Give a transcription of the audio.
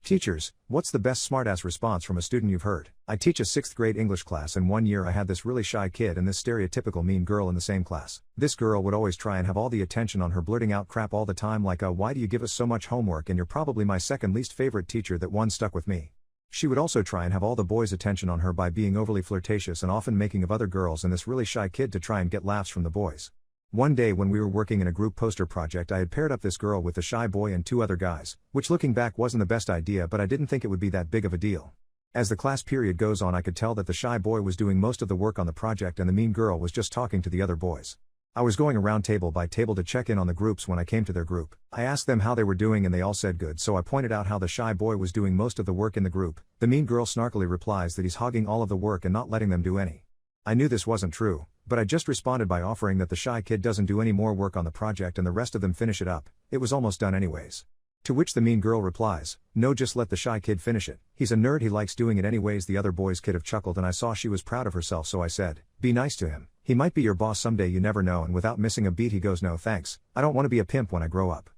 Teachers, what's the best smartass response from a student you've heard? I teach a 6th grade English class, and one year I had this really shy kid and this stereotypical mean girl in the same class. This girl would always try and have all the attention on her, blurting out crap all the time like why do you give us so much homework, and you're probably my second least favorite teacher. That one stuck with me. She would also try and have all the boys' attention on her by being overly flirtatious and often making of other girls and this really shy kid to try and get laughs from the boys. One day when we were working in a group poster project, I had paired up this girl with the shy boy and 2 other guys, which looking back wasn't the best idea, but I didn't think it would be that big of a deal. As the class period goes on, I could tell that the shy boy was doing most of the work on the project and the mean girl was just talking to the other boys. I was going around table by table to check in on the groups. When I came to their group, I asked them how they were doing and they all said good, so I pointed out how the shy boy was doing most of the work in the group. The mean girl snarkily replies that he's hogging all of the work and not letting them do any. I knew this wasn't true, but I just responded by offering that the shy kid doesn't do any more work on the project and the rest of them finish it up. It was almost done anyways. To which the mean girl replies, no, just let the shy kid finish it. He's a nerd, he likes doing it anyways. The other boys could have chuckled and I saw she was proud of herself, so I said, be nice to him. He might be your boss someday, you never know, and without missing a beat he goes, no thanks, I don't want to be a pimp when I grow up.